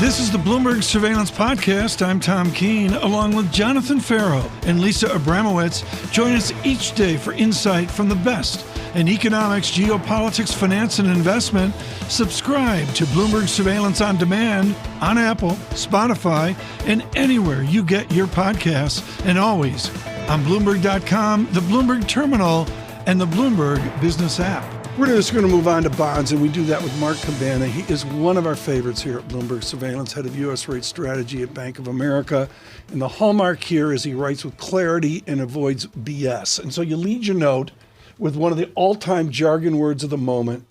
This is the Bloomberg Surveillance Podcast. I'm Tom Keene, along with Jon Ferro and Lisa Abramowicz. Join us each day for insight from the best in economics, geopolitics, finance, and investment. Subscribe to Bloomberg Surveillance on Demand on Apple, Spotify, and anywhere you get your podcasts. And always on Bloomberg.com, the Bloomberg Terminal, and the Bloomberg Business app. We're just going to move on to bonds, and we do that with Mark Cabana. He is one of our favorites here at Bloomberg Surveillance, head of U.S. rate strategy at Bank of America. And the hallmark here is he writes with clarity and avoids BS. And so you lead your note with one of the all-time jargon words of the moment,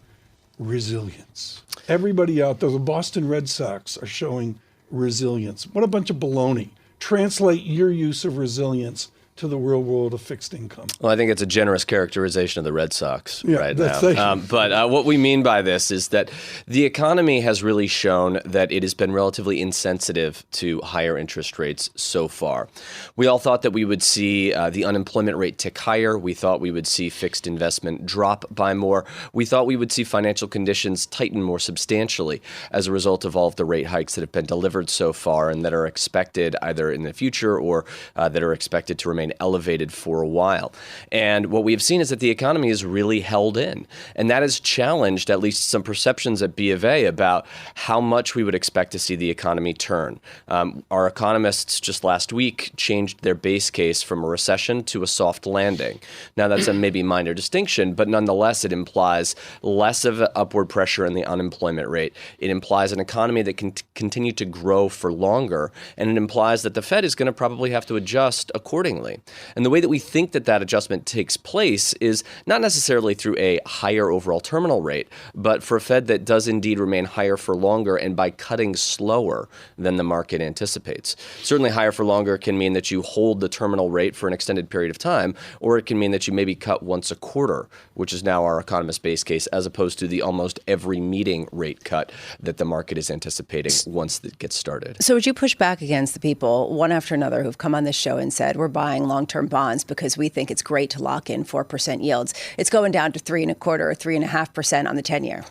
resilience. Everybody out there, the Boston Red Sox are showing resilience. What a bunch of baloney. Translate your use of resilience to the real world of fixed income. Well, I think it's a generous characterization of the Red Sox right now. But what we mean by this is that the economy has really shown that it has been relatively insensitive to higher interest rates so far. We all thought that we would see the unemployment rate tick higher. We thought we would see fixed investment drop by more. We thought we would see financial conditions tighten more substantially as a result of all of the rate hikes that have been delivered so far and that are expected either in the future or that are expected to remain elevated for a while. And what we have seen is that the economy is really held in. And that has challenged at least some perceptions at BofA about how much we would expect to see the economy turn. Our economists just last week changed their base case from a recession to a soft landing. Now, that's a maybe minor distinction, but nonetheless, it implies less of upward pressure in the unemployment rate. It implies an economy that can continue to grow for longer. And it implies that the Fed is going to probably have to adjust accordingly. And the way that we think that that adjustment takes place is not necessarily through a higher overall terminal rate, but for a Fed that does indeed remain higher for longer and by cutting slower than the market anticipates. Certainly higher for longer can mean that you hold the terminal rate for an extended period of time, or it can mean that you maybe cut once a quarter, which is now our economist base case, as opposed to the almost every meeting rate cut that the market is anticipating once it gets started. So would you push back against the people, one after another, who've come on this show and said, we're buying long-term bonds because we think it's great to lock in 4% yields? It's going down to 3.25% or 3.5% on the 10-year.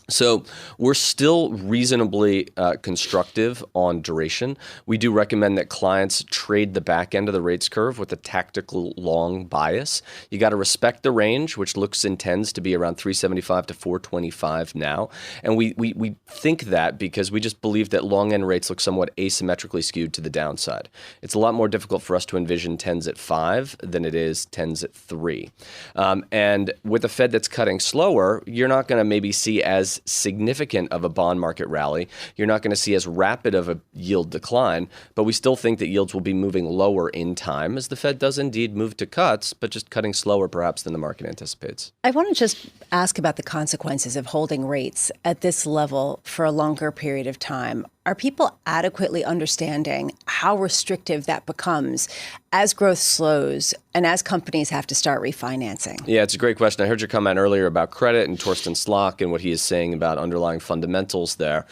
So we're still reasonably constructive on duration. We do recommend that clients trade the back end of the rates curve with a tactical long bias. You got to respect the range, which looks and tends to be around 375 to 425 now. And we think that because we just believe that long end rates look somewhat asymmetrically skewed to the downside. It's a lot more difficult for us to envision 10s at 5 than it is 10s at 3. And with a Fed that's cutting slower, you're not going to maybe see as significant of a bond market rally. You're not going to see as rapid of a yield decline, but we still think that yields will be moving lower in time as the Fed does indeed move to cuts, but just cutting slower perhaps than the market anticipates. I want to just ask about the consequences of holding rates at this level for a longer period of time. Are people adequately understanding how restrictive that becomes as growth slows and as companies have to start refinancing? Yeah, it's a great question. I heard your comment earlier about credit and Torsten Slok and what he is saying about underlying fundamentals there.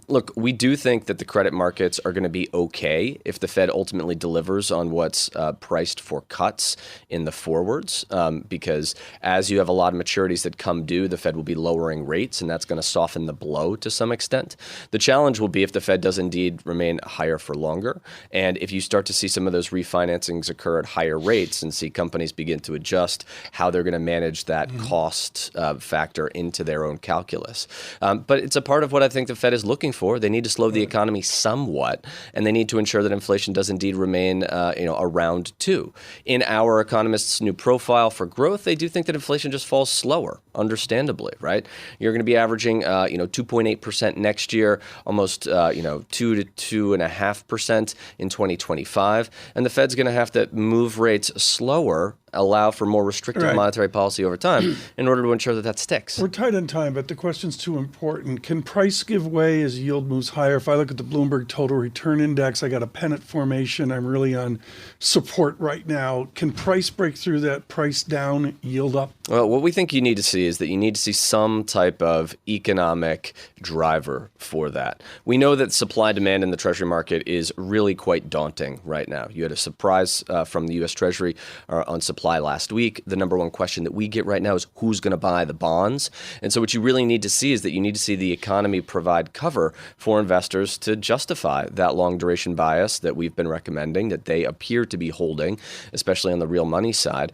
Look, we do think that the credit markets are going to be okay if the Fed ultimately delivers on what's priced for cuts in the forwards, because as you have a lot of maturities that come due, the Fed will be lowering rates, and that's going to soften the blow to some extent. The challenge will be if the Fed does indeed remain higher for longer, and if you start to see some of those refinancings occur at higher rates and see companies begin to adjust how they're going to manage that cost factor into their own calculus. But it's a part of what I think the Fed is looking for. They need to slow the economy somewhat, and they need to ensure that inflation does indeed remain around 2. In our economists' new profile for growth, they do think that inflation just falls slower, understandably, right? You're going to be averaging 2.8% next year, almost 2 to 2.5% in 2025, and the Fed's going to have to move rates slower, allow for more restrictive monetary policy over time in order to ensure that that sticks. We're tight on time, but the question's too important. Can price give way as yield moves higher? If I look at the Bloomberg Total Return Index, I got a pennant formation. I'm really on support right now. Can price break through that price down, yield up? Well, what we think you need to see is that you need to see some type of economic driver for that. We know that supply demand in the Treasury market is really quite daunting right now. You had a surprise from the U.S. Treasury on supply supply last week. The number one question that we get right now is who's going to buy the bonds? And so what you really need to see is that you need to see the economy provide cover for investors to justify that long duration bias that we've been recommending, that they appear to be holding, especially on the real money side.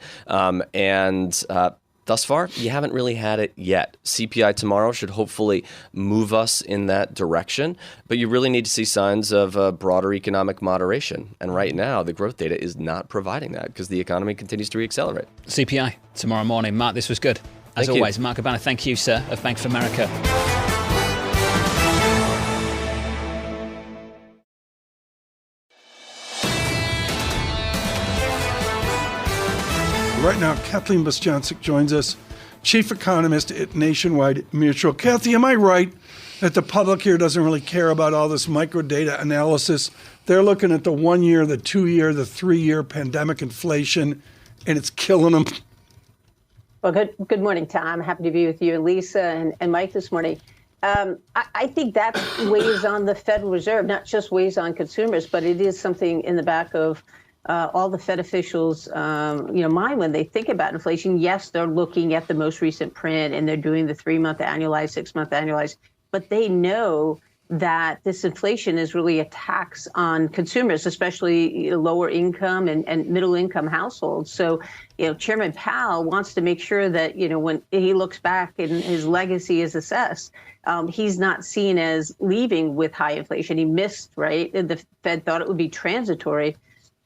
Thus far, you haven't really had it yet. CPI tomorrow should hopefully move us in that direction, but you really need to see signs of broader economic moderation. And right now, the growth data is not providing that because the economy continues to reaccelerate. CPI tomorrow morning. Mark, this was good. As Thank always, you. Mark Cabana, thank you, sir, of Bank of America. Right now, Kathleen Bostjancic joins us, Chief Economist at Nationwide Mutual. Kathy, am I right that the public here doesn't really care about all this microdata analysis? They're looking at the 1 year, the 2 year, the 3 year pandemic inflation, and it's killing them. Well, good morning, Tom. Happy to be with you, Lisa, and Mike this morning. I think that weighs on the Federal Reserve, not just weighs on consumers, but it is something in the back of all the Fed officials, mind when they think about inflation. Yes, they're looking at the most recent print and they're doing the 3-month annualized, 6-month annualized, but they know that this inflation is really a tax on consumers, especially lower income and middle income households. So, Chairman Powell wants to make sure that, when he looks back and his legacy is assessed, he's not seen as leaving with high inflation. He missed, right? The Fed thought it would be transitory.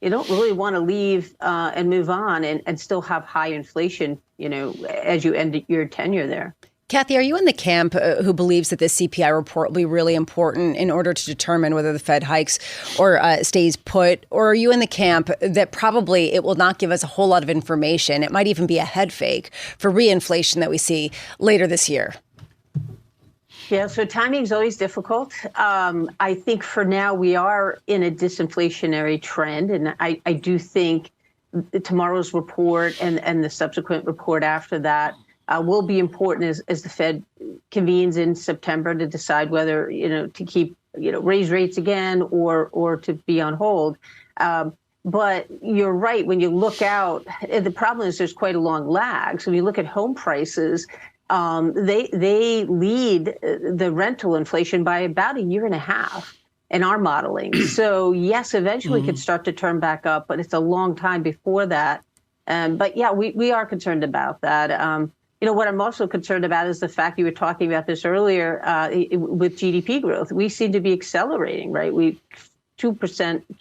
You don't really want to leave and move on and still have high inflation, as you end your tenure there. Kathy, are you in the camp who believes that this CPI report will be really important in order to determine whether the Fed hikes or stays put? Or are you in the camp that probably it will not give us a whole lot of information? It might even be a head fake for reinflation that we see later this year. Yeah, so timing is always difficult. I think for now we are in a disinflationary trend. And I do think tomorrow's report and the subsequent report after that will be important as the Fed convenes in September to decide whether, to keep, raise rates again or to be on hold. But you're right. When you look out, the problem is there's quite a long lag. So when you look at home prices, they lead the rental inflation by about a year and a half in our modeling. So yes, eventually it could start to turn back up, but it's a long time before that. But yeah, we are concerned about that. What I'm also concerned about is the fact you were talking about this earlier with GDP growth. We seem to be accelerating, right? We 2%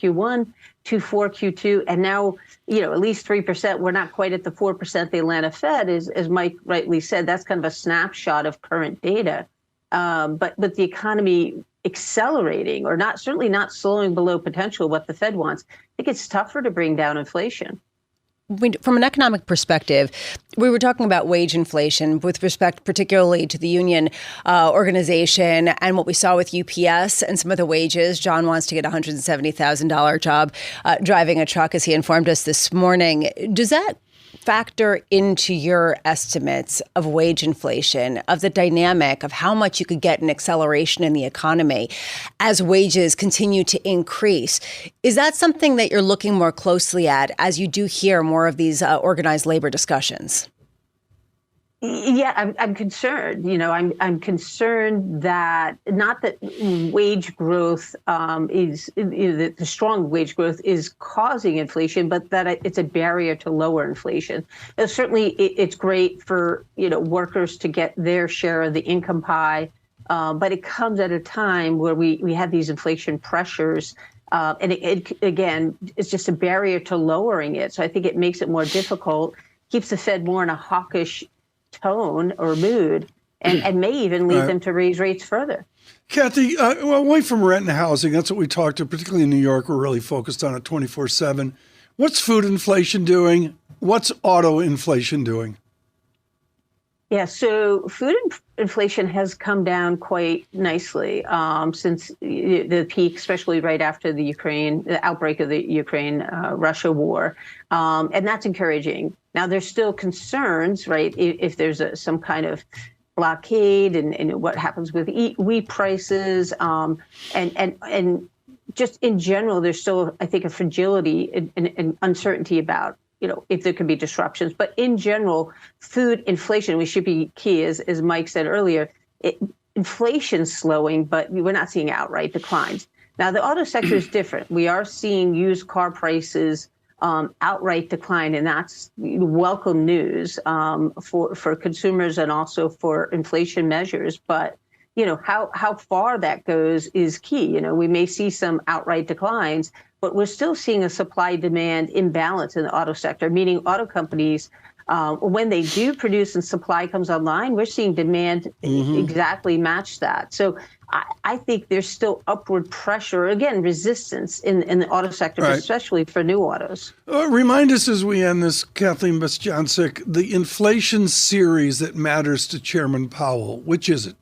Q1, 2.4 Q2, and now, at least 3%. We're not quite at the 4% the Atlanta Fed is, as Mike rightly said. That's kind of a snapshot of current data. But the economy accelerating or certainly not slowing below potential, what the Fed wants. I think it's tougher to bring down inflation. From an economic perspective, we were talking about wage inflation with respect particularly to the union organization and what we saw with UPS and some of the wages. John wants to get a $170,000 job driving a truck, as he informed us this morning. Does that factor into your estimates of wage inflation, of the dynamic of how much you could get an acceleration in the economy as wages continue to increase? Is that something that you're looking more closely at as you do hear more of these organized labor discussions? Yeah, I'm concerned. I'm concerned that not that wage growth is the strong wage growth is causing inflation, but that it's a barrier to lower inflation. Now, certainly, it's great for workers to get their share of the income pie, but it comes at a time where we have these inflation pressures. And again, it's just a barrier to lowering it. So I think it makes it more difficult, keeps the Fed more in a hawkish tone or mood, and may even lead them to raise rates further. Kathy, away from rent and housing, that's what we talked to, particularly in New York. We're really focused on it 24/7. What's food inflation doing? What's auto inflation doing? Yeah, so food inflation has come down quite nicely since the peak, especially right after the outbreak of the Ukraine-Russia war. And that's encouraging. Now, there's still concerns, right, if there's some kind of blockade and what happens with wheat prices. And just in general, there's still, I think, a fragility and uncertainty about if there could be disruptions. But in general, food inflation, we should be key, as Mike said earlier, inflation's slowing, but we're not seeing outright declines. Now, the auto sector is different. We are seeing used car prices outright decline, and that's welcome news for consumers and also for inflation measures. But how far that goes is key. We may see some outright declines, but we're still seeing a supply-demand imbalance in the auto sector, meaning auto companies, when they do produce and supply comes online, we're seeing demand exactly match that. So I think there's still upward pressure, again, resistance in the auto sector, right, especially for new autos. Remind us as we end this, Kathleen Bostjancic, the inflation series that matters to Chairman Powell. Which is it?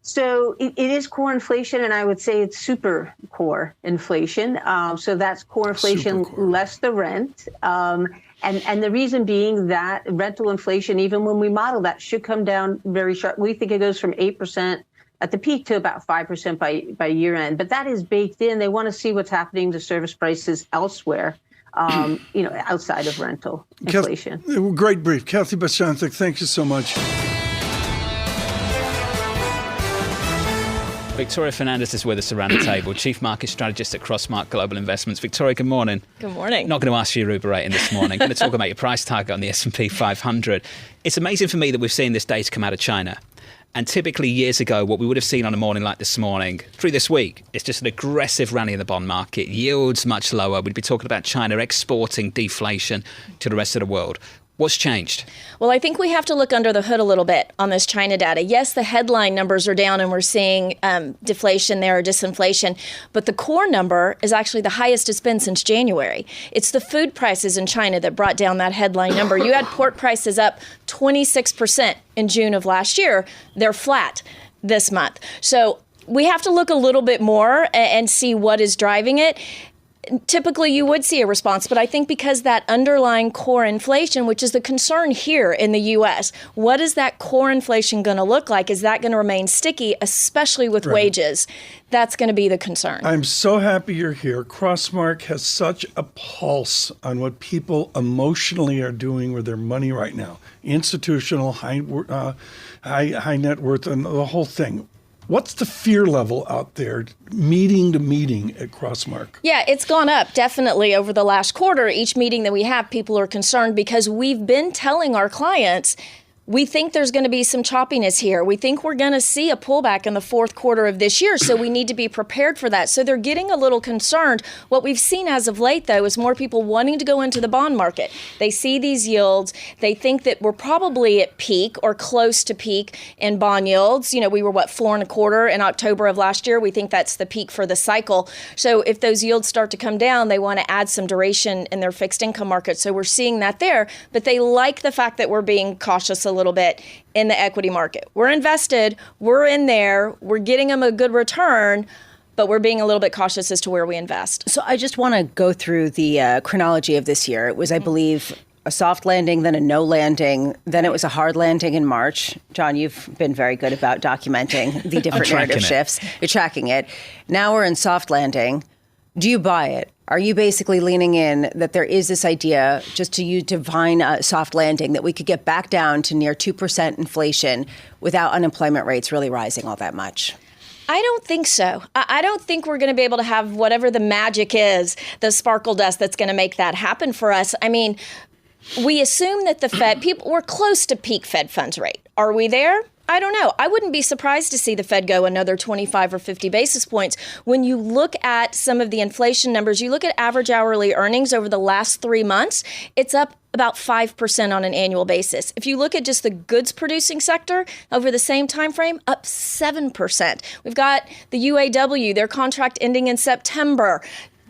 So it is core inflation, and I would say it's super core inflation. So that's core inflation less the rent. And the reason being that rental inflation, even when we model that, should come down very sharp. We think it goes from 8% at the peak to about 5% by year end. But that is baked in. They want to see what's happening to service prices elsewhere, outside of rental inflation. Great brief. Kathy Bostjancic, thank you so much. Victoria Fernandez is with us around the table, Chief Market Strategist at Crossmark Global Investments. Victoria, good morning. Good morning. Not going to ask you your Uber rating this morning. Going to talk about your price target on the S&P 500. It's amazing for me that we've seen this data come out of China. And typically years ago, what we would have seen on a morning like this morning, through this week, it's just an aggressive rally in the bond market. Yields much lower. We'd be talking about China exporting deflation to the rest of the world. What's changed? Well, I think we have to look under the hood a little bit on this China data. Yes, the headline numbers are down and we're seeing deflation there or disinflation, but the core number is actually the highest it's been since January. It's the food prices in China that brought down that headline number. You had pork prices up 26% in June of last year. They're flat this month. So we have to look a little bit more and see what is driving it. Typically, you would see a response, but I think because that underlying core inflation, which is the concern here in the U.S., what is that core inflation going to look like? Is that going to remain sticky, especially with wages? That's going to be the concern. I'm so happy you're here. Crossmark has such a pulse on what people emotionally are doing with their money right now. Institutional, high net worth, and the whole thing. What's the fear level out there, meeting to meeting at Crossmark? Yeah, it's gone up definitely over the last quarter. Each meeting that we have, people are concerned because we've been telling our clients, we think there's going to be some choppiness here. We think we're going to see a pullback in the fourth quarter of this year, so we need to be prepared for that. So they're getting a little concerned. What we've seen as of late, though, is more people wanting to go into the bond market. They see these yields. They think that we're probably at peak or close to peak in bond yields. We were, 4.25% in October of last year. We think that's the peak for the cycle. So if those yields start to come down, they want to add some duration in their fixed income market. So we're seeing that there. But they like the fact that we're being cautious a little bit in the equity market. We're invested, we're in there, we're getting them a good return, but we're being a little bit cautious as to where we invest. So I just want to go through the chronology of this year. It was, I believe, a soft landing, then a no landing, then it was a hard landing in March. Jon, you've been very good about documenting the different narrative shifts. You're tracking it. Now we're in soft landing. Do you buy it? Are you basically leaning in that there is this idea, just to define a soft landing, that we could get back down to near 2% inflation without unemployment rates really rising all that much? I don't think so. I don't think we're going to be able to have whatever the magic is, the sparkle dust that's going to make that happen for us. I mean, we assume that the Fed, we're close to peak Fed funds rate. Are we there? I don't know. I wouldn't be surprised to see the Fed go another 25 or 50 basis points. When you look at some of the inflation numbers, you look at average hourly earnings over the last 3 months, it's up about 5% on an annual basis. If you look at just the goods producing sector over the same time frame, up 7%. We've got the UAW, their contract ending in September.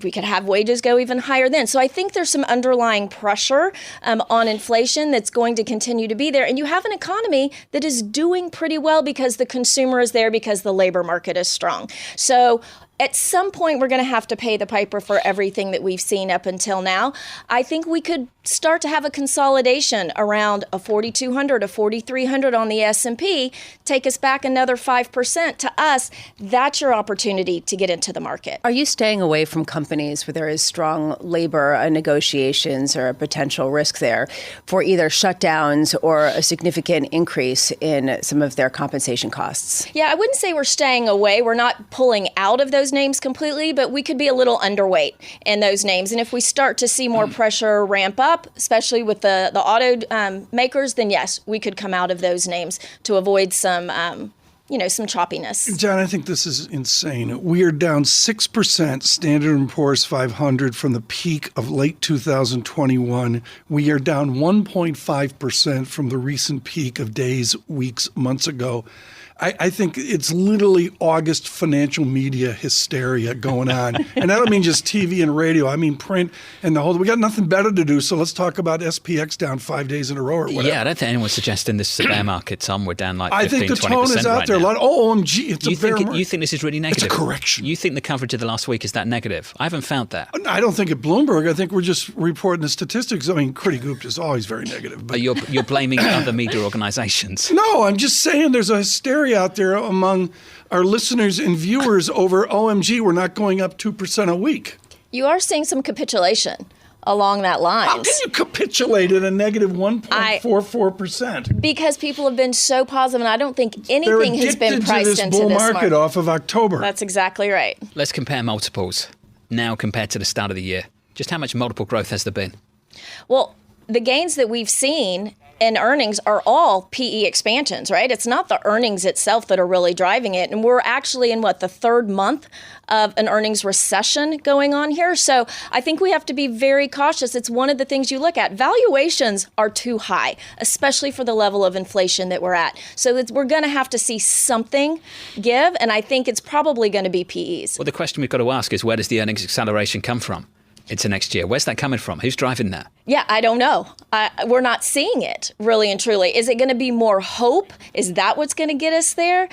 We could have wages go even higher then. So I think there's some underlying pressure on inflation that's going to continue to be there. And you have an economy that is doing pretty well because the consumer is there, because the labor market is strong. So at some point, we're going to have to pay the piper for everything that we've seen up until now. I think we could start to have a consolidation around a 4,200, a 4,300 on the S&P, take us back another 5% to us, that's your opportunity to get into the market. Are you staying away from companies where there is strong labor negotiations or a potential risk there for either shutdowns or a significant increase in some of their compensation costs? Yeah, I wouldn't say we're staying away. We're not pulling out of those names completely, but we could be a little underweight in those names. And if we start to see more pressure ramp up, especially with the auto makers, then yes, we could come out of those names to avoid some some choppiness. John, I think this is insane. We are down 6% Standard & Poor's 500 from the peak of late 2021. We are down 1.5% from the recent peak of days, weeks, months ago. I think it's literally August financial media hysteria going on. And I don't mean just TV and radio. I mean print and the whole. We got nothing better to do, so let's talk about SPX down 5 days in a row or whatever. Yeah, I don't think anyone's suggesting this is a bear market, Tom. We're down like 15, 20% I think the tone is out right there. now. A lot. OMG, it's a bear market. You think this is really negative? It's a correction. You think the coverage of the last week is that negative? I haven't found that. I don't think at Bloomberg. I think we're just reporting the statistics. I mean, Kriti Gupta is always very negative. But You're blaming other media organizations. No, I'm just saying there's a hysteria out there among our listeners and viewers over OMG, we're not going up 2% a week. You are seeing some capitulation along that line. How can you capitulate at a negative 1.44%? Because people have been so positive, and I don't think anything has been priced into bull this market off of October. That's exactly right. Let's compare multiples now compared to the start of the year. Just how much multiple growth has there been? Well, the gains that we've seen in earnings are all PE expansions, right? It's not the earnings itself that are really driving it. And we're actually in the third month of an earnings recession going on here. So I think we have to be very cautious. It's one of the things you look at. Valuations are too high, especially for the level of inflation that we're at. So we're going to have to see something give. And I think it's probably going to be PEs. Well, the question we've got to ask is, where does the earnings acceleration come from into next year? Where's that coming from? Who's driving that? Yeah, I don't know. We're not seeing it, really and truly. Is it going to be more hope? Is that what's going to get us there?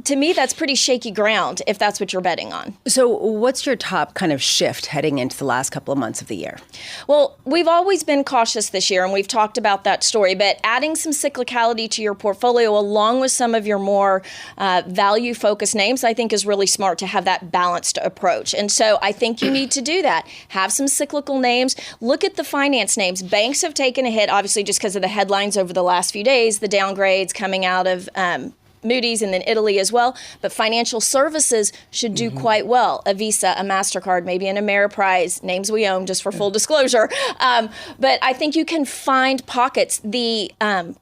To me, that's pretty shaky ground if that's what you're betting on. So what's your top kind of shift heading into the last couple of months of the year? Well, we've always been cautious this year, and we've talked about that story, but adding some cyclicality to your portfolio along with some of your more value-focused names, I think is really smart to have that balanced approach. And so I think you need to do that. Have some cyclical names. Look at the finance names. Banks have taken a hit, obviously, just because of the headlines over the last few days, the downgrades coming out of Moody's and then Italy as well. But financial services should do quite well. A Visa, a MasterCard, maybe an Ameriprise, names we own just for full disclosure. But I think you can find pockets. The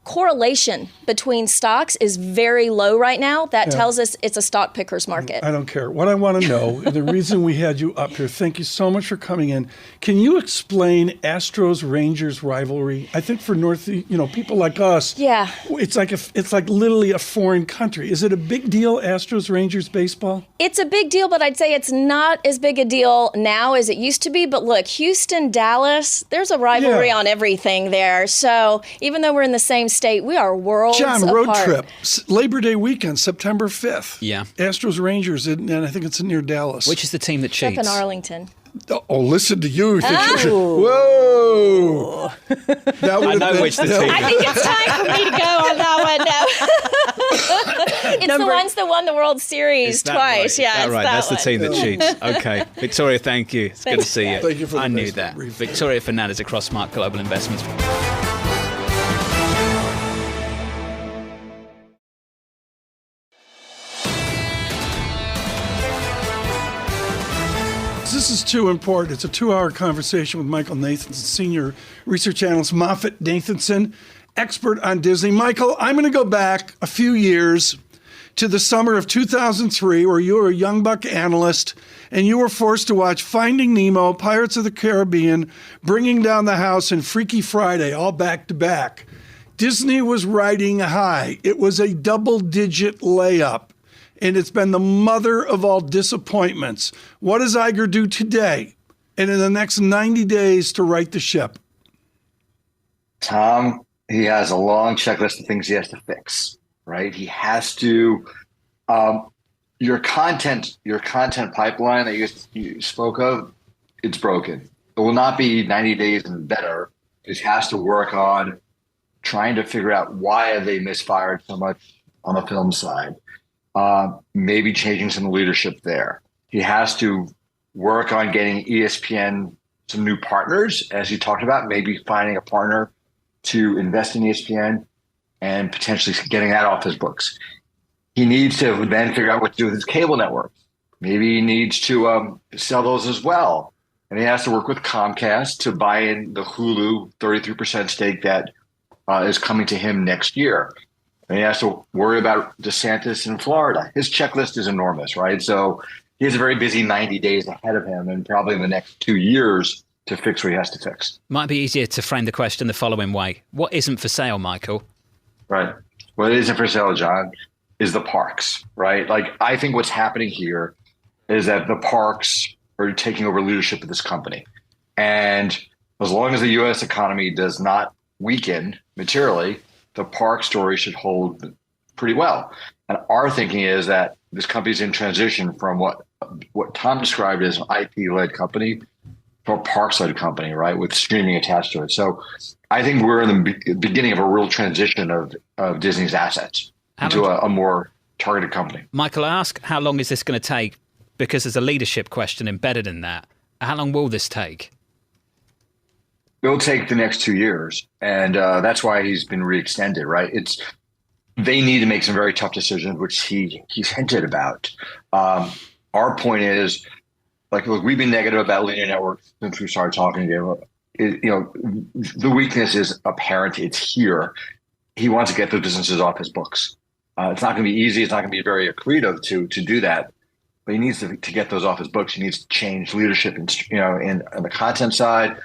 correlation between stocks is very low right now. That tells us it's a stock picker's market. I don't care. What I want to know, the reason we had you up here, thank you so much for coming in. Can you explain Astros-Rangers rivalry? I think for people like us, it's like literally a foreign country. Is it a big deal, Astros-Rangers baseball? It's a big deal, but I'd say it's not as big a deal now as it used to be. But look, Houston, Dallas, there's a rivalry on everything there. So even though we're in the same state, we are worlds apart. John, road trip, Labor Day weekend, September 5th. Yeah. Astros-Rangers, and I think it's near Dallas. Which is the team that cheats? Up in Arlington. Oh, listen to you. Whoa. I know which the team is. I think it's time for me to go on that one now. It's the ones that won the World Series twice. Right? Yeah, right. That's the team that cheats. Okay. Victoria, thank you. It's good to see you. Thank you for the I knew that. brief. Victoria Fernandez at Crossmark Global Investments. This is too important. It's a 2-hour conversation with Michael Nathanson, Senior Research Analyst, MoffettNathanson, expert on Disney. Michael, I'm going to go back a few years to the summer of 2003, where you were a young buck analyst, and you were forced to watch Finding Nemo, Pirates of the Caribbean, Bringing Down the House, and Freaky Friday, all back to back. Disney was riding high. It was a double-digit layup. And it's been the mother of all disappointments. What does Iger do today and in the next 90 days to right the ship? Tom, he has a long checklist of things he has to fix, right? He has to, your content pipeline that you spoke of, it's broken. It will not be 90 days and better He has to work on trying to figure out why they misfired so much on the film side. Maybe changing some leadership there. He has to work on getting ESPN some new partners, as you talked about, maybe finding a partner to invest in ESPN and potentially getting that off his books. He needs to then figure out what to do with his cable networks. Maybe he needs to sell those as well. And he has to work with Comcast to buy in the Hulu 33% stake that is coming to him next year. And he has to worry about DeSantis in Florida. His checklist is enormous, right? So he has a very busy 90 days ahead of him and probably in the next 2 years to fix what he has to fix. Might be easier to frame the question the following way. What isn't for sale, Michael? Right. What isn't for sale, John, is the parks, right? Like, I think what's happening here is that the parks are taking over leadership of this company. And as long as the U.S. economy does not weaken materially, the park story should hold pretty well. And our thinking is that this company's in transition from what Tom described as an IP-led company to a parks-led company, right, with streaming attached to it. So I think we're in the beginning of a real transition of Disney's assets into a more targeted company. Michael, I ask, how long is this going to take? Because there's a leadership question embedded in that. How long will this take? It'll take the next 2 years. And that's why he's been re-extended, right? They need to make some very tough decisions, which he's hinted about. Our point is, like, look, we've been negative about linear networks since we started talking to him. The weakness is apparent. It's here. He wants to get the businesses off his books. It's not going to be easy. It's not going to be very accretive to do that. But he needs to get those off his books. He needs to change leadership, in the content side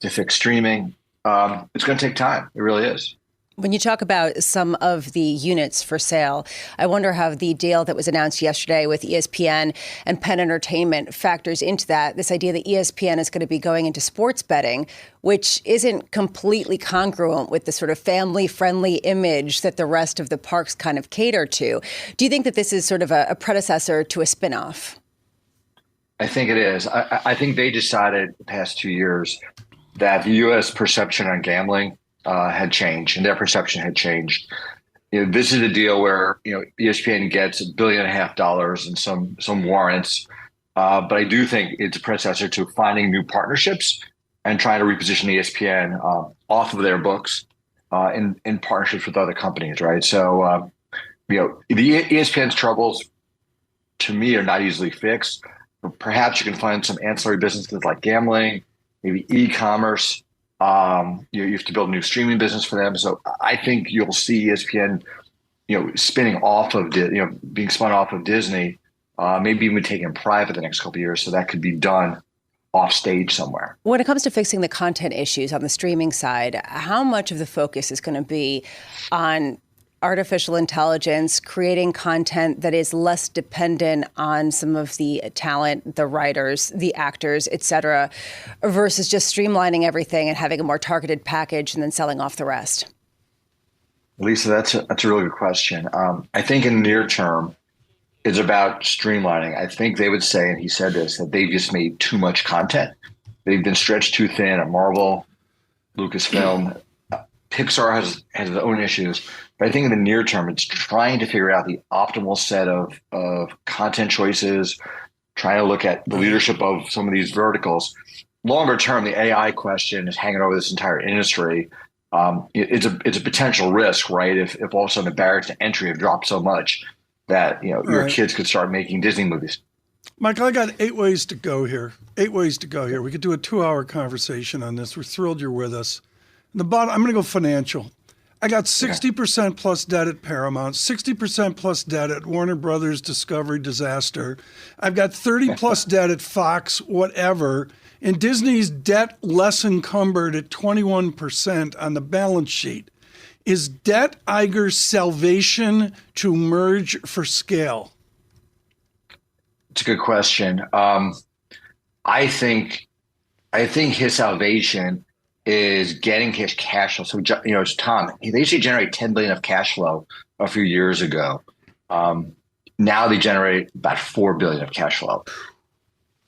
to fix streaming. It's going to take time. It really is. When you talk about some of the units for sale, I wonder how the deal that was announced yesterday with ESPN and Penn Entertainment factors into that. This idea that ESPN is going to be going into sports betting, which isn't completely congruent with the sort of family-friendly image that the rest of the parks kind of cater to. Do you think that this is sort of a predecessor to a spinoff? I think it is. I think they decided the past 2 years that the U.S. perception on gambling had changed, and their perception had changed. This is a deal where ESPN gets $1.5 billion and some warrants, but I do think it's a predecessor to finding new partnerships and trying to reposition ESPN off of their books in partnerships with other companies, right? So the ESPN's troubles, to me, are not easily fixed. But perhaps you can find some ancillary businesses like gambling, maybe e-commerce. You have to build a new streaming business for them. So I think you'll see ESPN, spinning off of, being spun off of Disney, maybe even taken private the next couple of years. So that could be done off stage somewhere. When it comes to fixing the content issues on the streaming side, how much of the focus is going to be on artificial intelligence, creating content that is less dependent on some of the talent, the writers, the actors, et cetera, versus just streamlining everything and having a more targeted package and then selling off the rest? Lisa, that's a really good question. I think in the near term, it's about streamlining. I think they would say, and he said this, that they've just made too much content. They've been stretched too thin at Marvel, Lucasfilm. Pixar has their own issues. But I think in the near term, it's trying to figure out the optimal set of content choices, trying to look at the leadership of some of these verticals. Longer term, the AI question is hanging over this entire industry. It's a potential risk, right? If all of a sudden the barriers to entry have dropped so much that your kids could start making Disney movies. Michael, I got 8 ways to go here. 8 ways to go here. We could do a 2-hour conversation on this. We're thrilled you're with us. The bottom, I'm going to go financial. I got 60% plus debt at Paramount, 60% plus debt at Warner Brothers Discovery Disaster. I've got 30 plus debt at Fox, whatever. And Disney's debt less encumbered at 21% on the balance sheet. Is debt Iger's salvation to merge for scale? It's a good question. I think his salvation is getting his cash flow. So, it's Tom. They used to generate $10 billion of cash flow a few years ago. Now they generate about $4 billion of cash flow.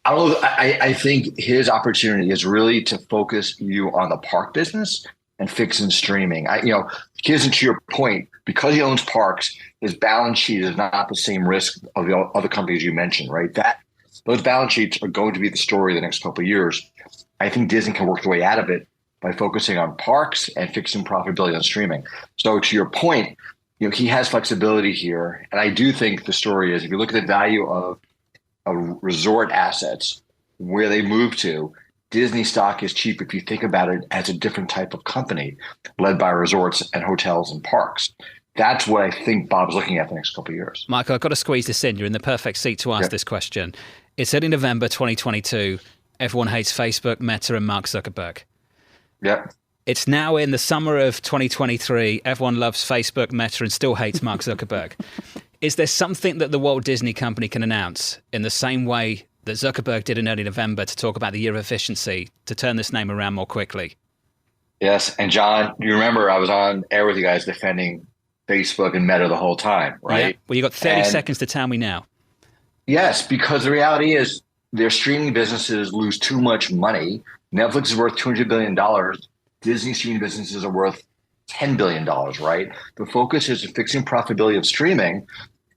I think his opportunity is really to focus you on the park business and fixing streaming. Here's to your point, because he owns parks, his balance sheet is not the same risk of the other companies you mentioned, right? Those balance sheets are going to be the story the next couple of years. I think Disney can work their way out of it by focusing on parks and fixing profitability on streaming. So to your point, he has flexibility here. And I do think the story is, if you look at the value of resort assets, where they move to, Disney stock is cheap if you think about it as a different type of company led by resorts and hotels and parks. That's what I think Bob's looking at the next couple of years. Michael, I've got to squeeze this in. You're in the perfect seat to ask this question. It said in November 2022, everyone hates Facebook, Meta, and Mark Zuckerberg. Yep. It's now in the summer of 2023. Everyone loves Facebook, Meta, and still hates Mark Zuckerberg. Is there something that the Walt Disney Company can announce in the same way that Zuckerberg did in early November to talk about the year of efficiency to turn this name around more quickly? Yes. And John, you remember I was on air with you guys defending Facebook and Meta the whole time, right? Yeah. Well, you got 30 seconds to tell me now. Yes, because the reality is their streaming businesses lose too much money. Netflix is worth $200 billion. Disney streaming businesses are worth $10 billion, right? The focus is fixing profitability of streaming.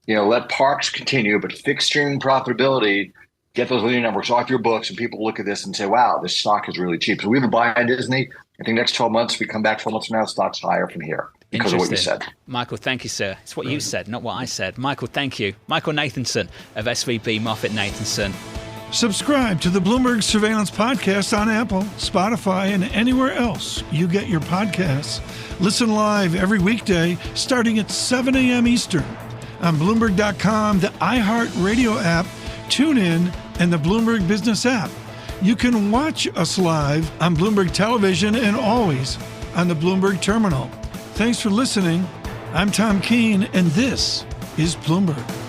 Let parks continue, but fix streaming profitability, get those linear networks off your books, and people look at this and say, wow, this stock is really cheap. So we have a buy on Disney. I think next 12 months, we come back 12 months from now, the stock's higher from here because of what you said. Michael, thank you, sir. It's what you said, not what I said. Michael, thank you. Michael Nathanson of SVB MoffettNathanson. Subscribe to the Bloomberg Surveillance Podcast on Apple, Spotify, and anywhere else you get your podcasts. Listen live every weekday starting at 7 a.m. Eastern on Bloomberg.com, the iHeartRadio app, TuneIn, and the Bloomberg Business app. You can watch us live on Bloomberg Television and always on the Bloomberg Terminal. Thanks for listening. I'm Tom Keene, and this is Bloomberg.